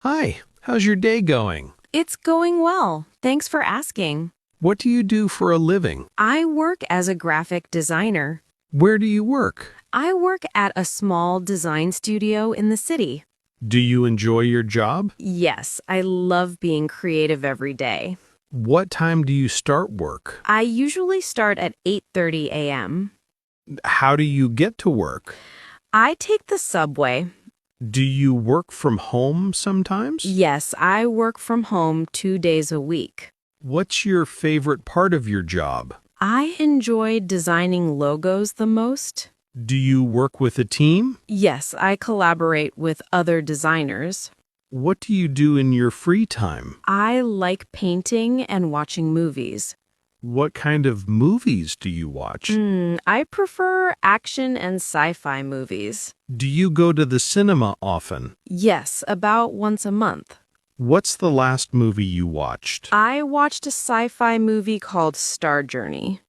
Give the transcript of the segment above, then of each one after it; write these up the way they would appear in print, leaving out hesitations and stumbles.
Hi, how's your day going? It's going well. Thanks for asking. What do you do for a living? I work as a graphic designer. Where do you work? I work at a small design studio in the city. Do you enjoy your job? Yes, I love being creative every day. What time do you start work? I usually start at 8:30 a.m. How do you get to work? I take the subway. Do you work from home sometimes? Yes, I work from home 2 days a week. What's your favorite part of your job? I enjoy designing logos the most. Do you work with a team? Yes, I collaborate with other designers. What do you do in your free time? I like painting and watching movies. What kind of movies do you watch? I prefer action and sci-fi movies. Do you go to the cinema often? Yes, about once a month. What's the last movie you watched? I watched a sci-fi movie called Star Journey.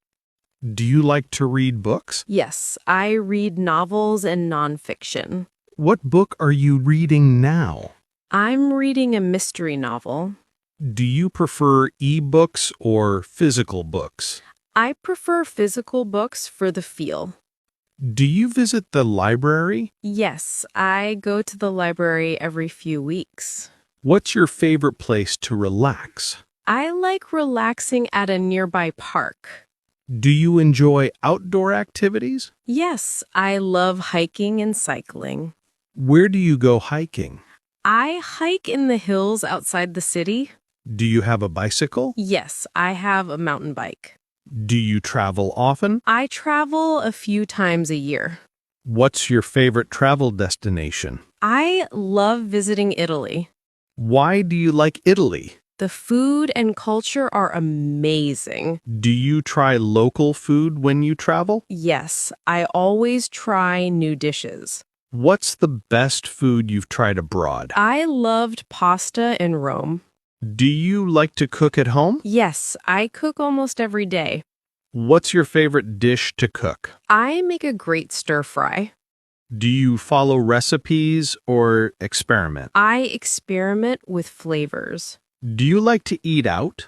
Do you like to read books? Yes, I read novels and nonfiction. What book are you reading now? I'm reading a mystery novel. Do you prefer e-books or physical books? I prefer physical books for the feel. Do you visit the library? Yes, I go to the library every few weeks. What's your favorite place to relax? I like relaxing at a nearby park. Do you enjoy outdoor activities? Yes, I love hiking and cycling. Where do you go hiking? I hike in the hills outside the city. Do you have a bicycle? Yes, I have a mountain bike. Do you travel often? I travel a few times a year. What's your favorite travel destination? I love visiting Italy. Why do you like Italy? The food and culture are amazing. Do you try local food when you travel? Yes, I always try new dishes. What's the best food you've tried abroad? I loved pasta in Rome. Do you like to cook at home? Yes, I cook almost every day. What's your favorite dish to cook? I make a great stir fry. Do you follow recipes or experiment? I experiment with flavors. Do you like to eat out?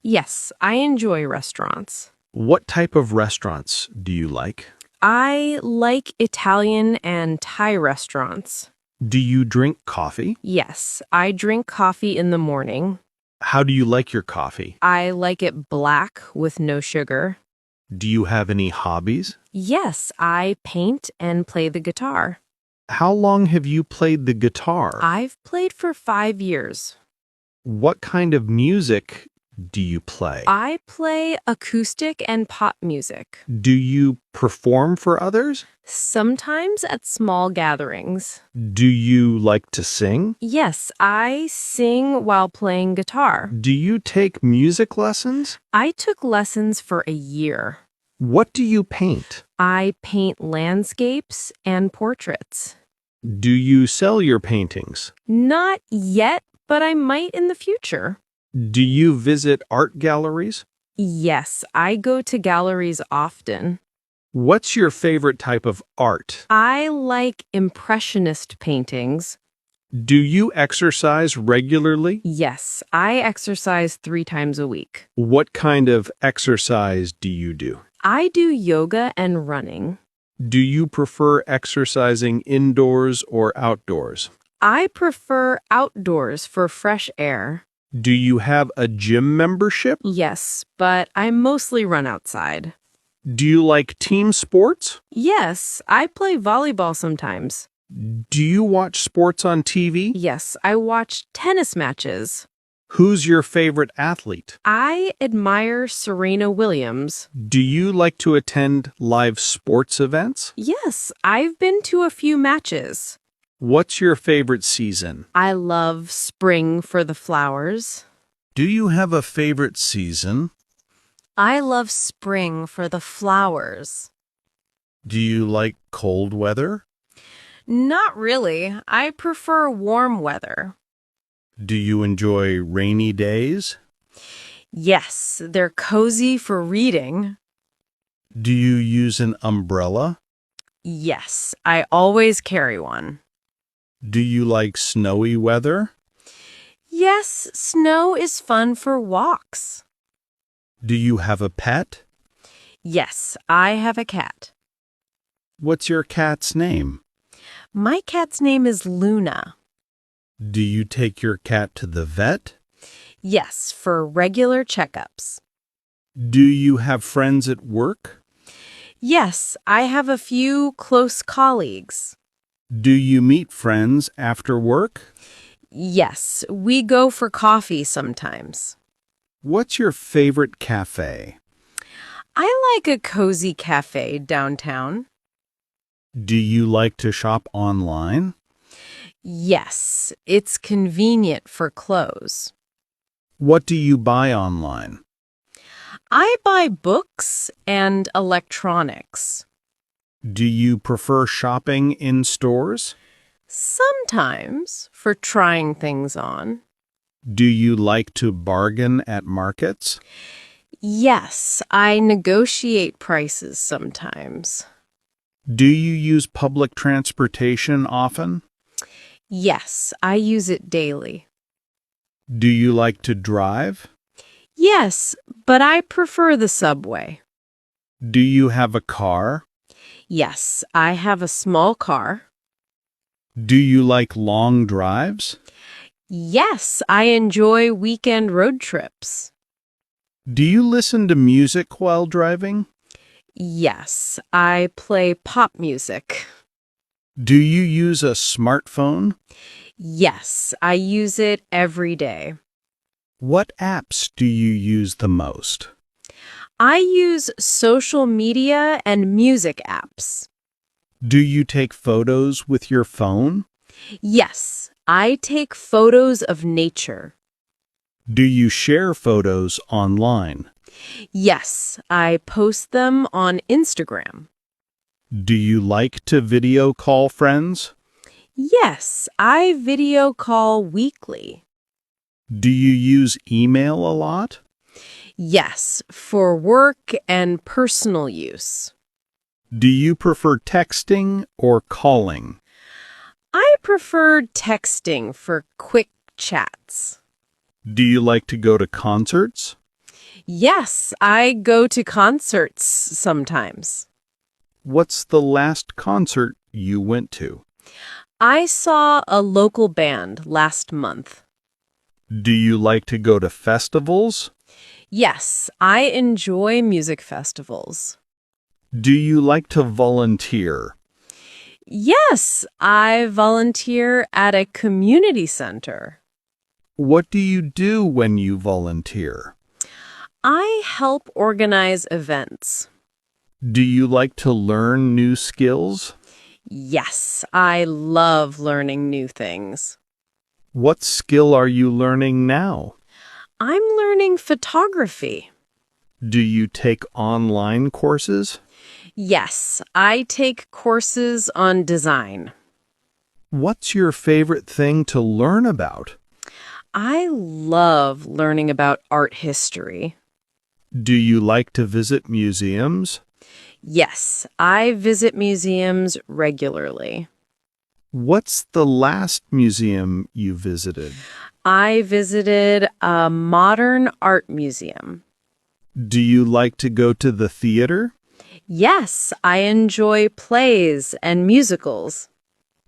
Yes, I enjoy restaurants. What type of restaurants do you like? I like Italian and Thai restaurants. Do you drink coffee? Yes, I drink coffee in the morning. How do you like your coffee? I like it black with no sugar. Do you have any hobbies? Yes, I paint and play the guitar. How long have you played the guitar? I've played for 5 years. What kind of music do you play? I play acoustic and pop music. Do you perform for others? Sometimes at small gatherings. Do you like to sing? Yes, I sing while playing guitar. Do you take music lessons? I took lessons for a year. What do you paint? I paint landscapes and portraits. Do you sell your paintings? Not yet, but I might in the future. Do you visit art galleries? Yes, I go to galleries often. What's your favorite type of art? I like impressionist paintings. Do you exercise regularly? Yes, I exercise 3 times a week. What kind of exercise do you do? I do yoga and running. Do you prefer exercising indoors or outdoors? I prefer outdoors for fresh air. Do you have a gym membership? Yes, but I mostly run outside. Do you like team sports? Yes, I play volleyball sometimes. Do you watch sports on TV? Yes, I watch tennis matches. Who's your favorite athlete? I admire Serena Williams. Do you like to attend live sports events? Yes, I've been to a few matches. What's your favorite season? I love spring for the flowers. Do you have a favorite season? I love spring for the flowers. Do you like cold weather? Not really. I prefer warm weather. Do you enjoy rainy days? Yes, they're cozy for reading. Do you use an umbrella? Yes, I always carry one. Do you like snowy weather? Yes, snow is fun for walks. Do you have a pet? Yes, I have a cat. What's your cat's name? My cat's name is Luna. Do you take your cat to the vet? Yes, for regular checkups. Do you have friends at work? Yes, I have a few close colleagues. Do you meet friends after work? Yes, we go for coffee sometimes. What's your favorite cafe? I like a cozy cafe downtown. Do you like to shop online? Yes, it's convenient for clothes. What do you buy online? I buy books and electronics. Do you prefer shopping in stores? Sometimes for trying things on. Do you like to bargain at markets? Yes, I negotiate prices sometimes. Do you use public transportation often? Yes, I use it daily. Do you like to drive? Yes, but I prefer the subway. Do you have a car? Yes, I have a small car. Do you like long drives? Yes, I enjoy weekend road trips. Do you listen to music while driving? Yes, I play pop music. Do you use a smartphone? Yes, I use it every day. What apps do you use the most? I use social media and music apps. Do you take photos with your phone? Yes, I take photos of nature. Do you share photos online? Yes, I post them on Instagram. Do you like to video call friends? Yes, I video call weekly. Do you use email a lot? Yes, for work and personal use. Do you prefer texting or calling? I prefer texting for quick chats. Do you like to go to concerts? Yes, I go to concerts sometimes. What's the last concert you went to? I saw a local band last month. Do you like to go to festivals? Yes, I enjoy music festivals. Do you like to volunteer? Yes, I volunteer at a community center. What do you do when you volunteer? I help organize events. Do you like to learn new skills? Yes, I love learning new things. What skill are you learning now? I'm learning photography. Do you take online courses? Yes, I take courses on design. What's your favorite thing to learn about? I love learning about art history. Do you like to visit museums? Yes, I visit museums regularly. What's the last museum you visited? I visited a modern art museum. Do you like to go to the theater? Yes, I enjoy plays and musicals.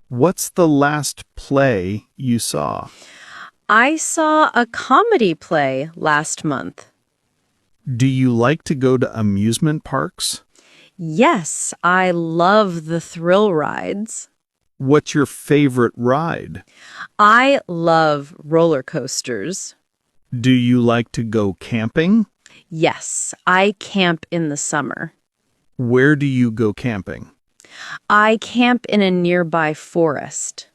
What's the last play you saw? I saw a comedy play last month. Do you like to go to amusement parks? Yes, I love the thrill rides. What's your favorite ride? I love roller coasters. Do you like to go camping? Yes, I camp in the summer. Where do you go camping? I camp in a nearby forest.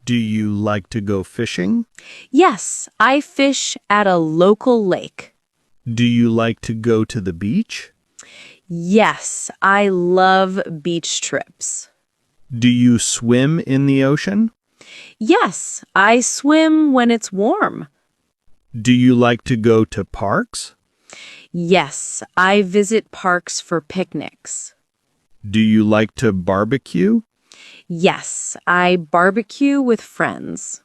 Do you like to go fishing? Yes, I fish at a local lake. Do you like to go to the beach? Yes, I love beach trips. Do you swim in the ocean? Yes, I swim when it's warm. Do you like to go to parks? Yes, I visit parks for picnics. Do you like to barbecue? Yes, I barbecue with friends.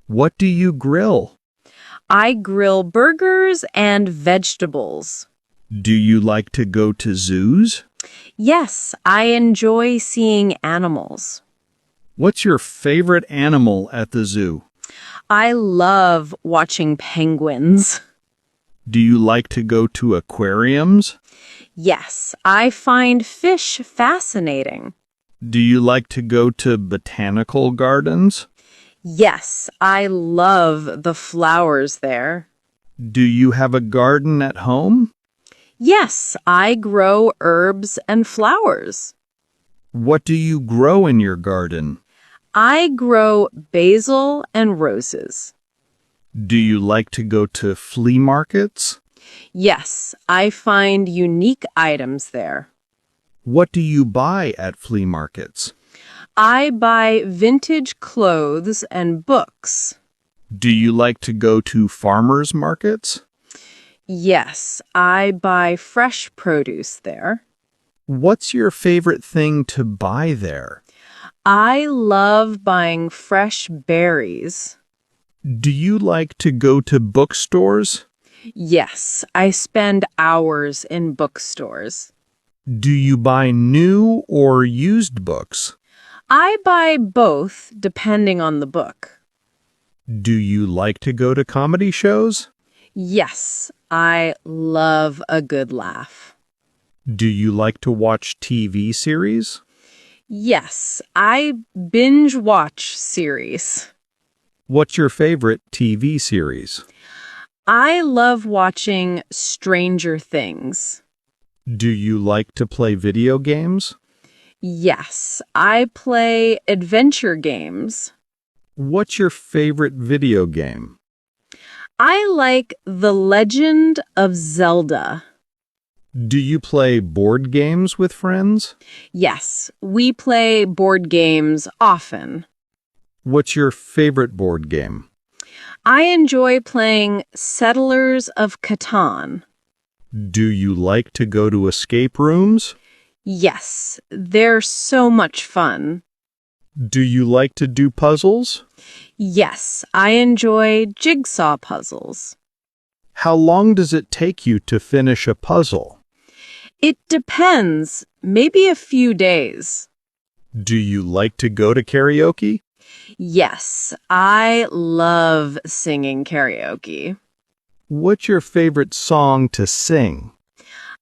What do you grill? I grill burgers and vegetables. Do you like to go to zoos? Yes, I enjoy seeing animals. What's your favorite animal at the zoo? I love watching penguins. Do you like to go to aquariums? Yes, I find fish fascinating. Do you like to go to botanical gardens? Yes, I love the flowers there. Do you have a garden at home? Yes, I grow herbs and flowers. What do you grow in your garden? I grow basil and roses. Do you like to go to flea markets? Yes, I find unique items there. What do you buy at flea markets? I buy vintage clothes and books. Do you like to go to farmers markets? Yes, I buy fresh produce there. What's your favorite thing to buy there? I love buying fresh berries. Do you like to go to bookstores? Yes, I spend hours in bookstores. Do you buy new or used books? I buy both depending on the book. Do you like to go to comedy shows? Yes, I love a good laugh. Do you like to watch TV series? Yes, I binge watch series. What's your favorite TV series? I love watching Stranger Things. Do you like to play video games? Yes, I play adventure games. What's your favorite video game? I like The Legend of Zelda. Do you play board games with friends? Yes, we play board games often. What's your favorite board game? I enjoy playing Settlers of Catan. Do you like to go to escape rooms? Yes, they're so much fun. Do you like to do puzzles? Yes, I enjoy jigsaw puzzles. How long does it take you to finish a puzzle? It depends, maybe a few days. Do you like to go to karaoke? Yes, I love singing karaoke. What's your favorite song to sing?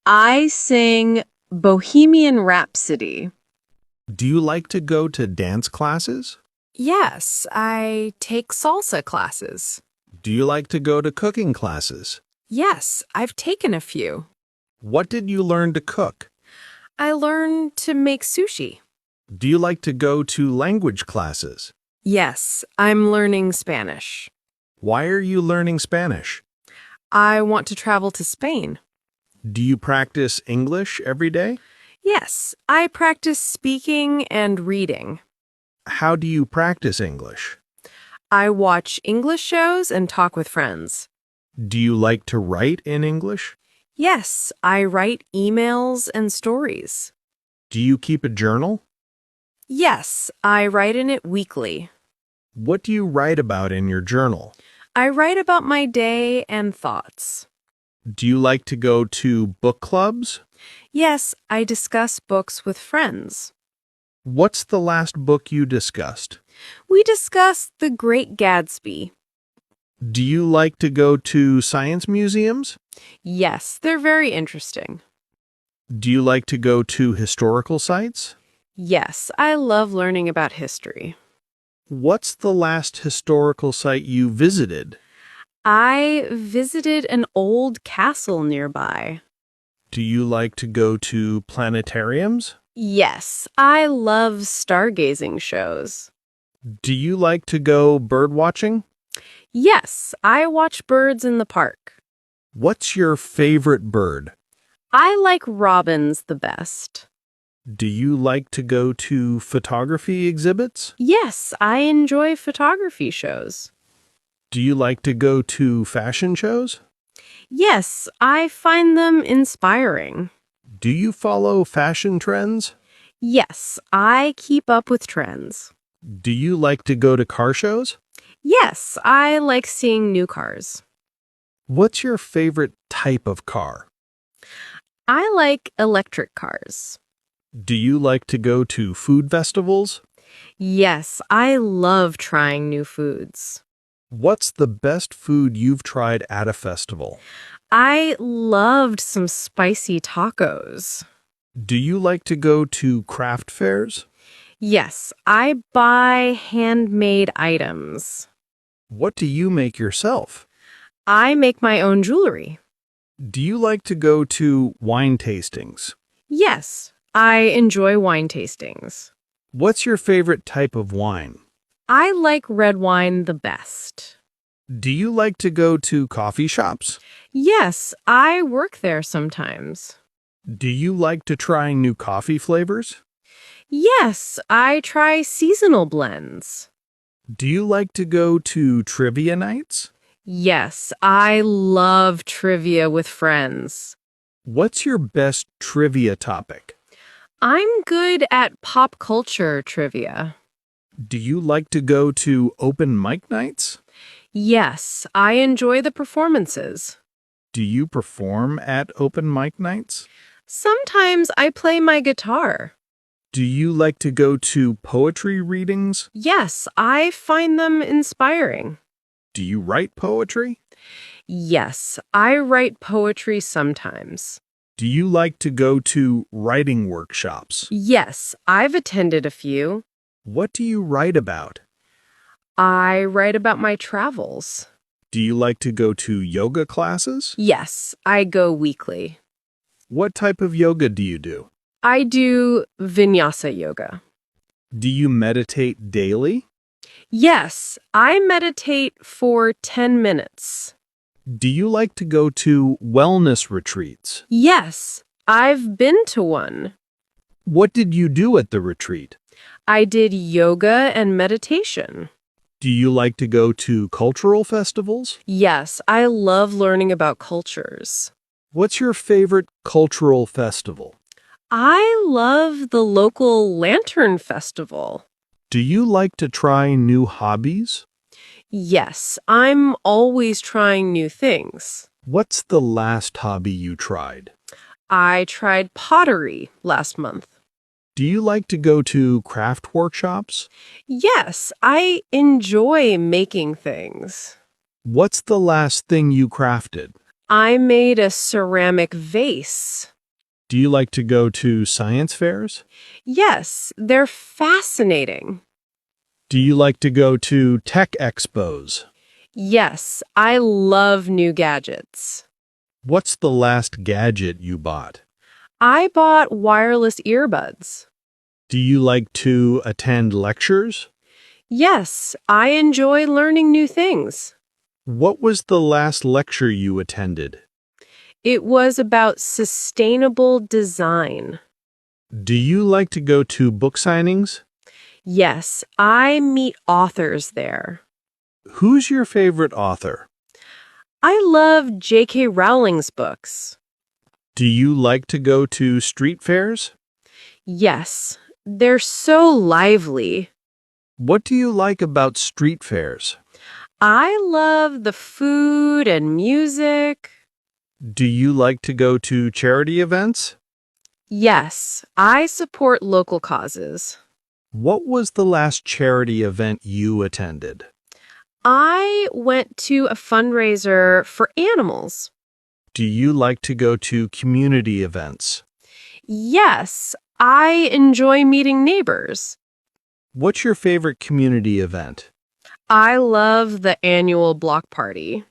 I sing Bohemian Rhapsody. Do you like to go to dance classes? Yes, I take salsa classes. Do you like to go to cooking classes? Yes, I've taken a few. What did you learn to cook? I learned to make sushi. Do you like to go to language classes? Yes, I'm learning Spanish. Why are you learning Spanish? I want to travel to Spain. Do you practice English every day? Yes, I practice speaking and reading. How do you practice English? I watch English shows and talk with friends. Do you like to write in English? Yes, I write emails and stories. Do you keep a journal? Yes, I write in it weekly. What do you write about in your journal? I write about my day and thoughts. Do you like to go to book clubs? Yes, I discuss books with friends. What's the last book you discussed? We discussed The Great Gatsby. Do you like to go to science museums? Yes, they're very interesting. Do you like to go to historical sites? Yes, I love learning about history. What's the last historical site you visited? I visited an old castle nearby. Do you like to go to planetariums? Yes, I love stargazing shows. Do you like to go bird watching? Yes, I watch birds in the park. What's your favorite bird? I like robins the best. Do you like to go to photography exhibits? Yes, I enjoy photography shows. Do you like to go to fashion shows? Yes, I find them inspiring. Do you follow fashion trends? Yes, I keep up with trends. Do you like to go to car shows? Yes, I like seeing new cars. What's your favorite type of car? I like electric cars. Do you like to go to food festivals? Yes, I love trying new foods. What's the best food you've tried at a festival? I loved some spicy tacos. Do you like to go to craft fairs? Yes, I buy handmade items. What do you make yourself? I make my own jewelry. Do you like to go to wine tastings? Yes, I enjoy wine tastings. What's your favorite type of wine? I like red wine the best. Do you like to go to coffee shops? Yes, I work there sometimes. Do you like to try new coffee flavors? Yes, I try seasonal blends. Do you like to go to trivia nights? Yes, I love trivia with friends. What's your best trivia topic? I'm good at pop culture trivia. Do you like to go to open mic nights? Yes, I enjoy the performances. Do you perform at open mic nights? Sometimes I play my guitar. Do you like to go to poetry readings? Yes, I find them inspiring. Do you write poetry? Yes, I write poetry sometimes. Do you like to go to writing workshops? Yes, I've attended a few. What do you write about? I write about my travels. Do you like to go to yoga classes? Yes, I go weekly. What type of yoga do you do? I do vinyasa yoga. Do you meditate daily? Yes, I meditate for 10 minutes. Do you like to go to wellness retreats? Yes, I've been to one. What did you do at the retreat? I did yoga and meditation. Do you like to go to cultural festivals? Yes, I love learning about cultures. What's your favorite cultural festival? I love the local lantern festival. Do you like to try new hobbies? Yes, I'm always trying new things. What's the last hobby you tried? I tried pottery last month. Do you like to go to craft workshops? Yes, I enjoy making things. What's the last thing you crafted? I made a ceramic vase. Do you like to go to science fairs? Yes, they're fascinating. Do you like to go to tech expos? Yes, I love new gadgets. What's the last gadget you bought? I bought wireless earbuds. Do you like to attend lectures? Yes, I enjoy learning new things. What was the last lecture you attended? It was about sustainable design. Do you like to go to book signings? Yes, I meet authors there. Who's your favorite author? I love J.K. Rowling's books. Do you like to go to street fairs? Yes, they're so lively. What do you like about street fairs? I love the food and music. Do you like to go to charity events? Yes, I support local causes. What was the last charity event you attended? I went to a fundraiser for animals. Do you like to go to community events? Yes, I enjoy meeting neighbors. What's your favorite community event? I love the annual block party.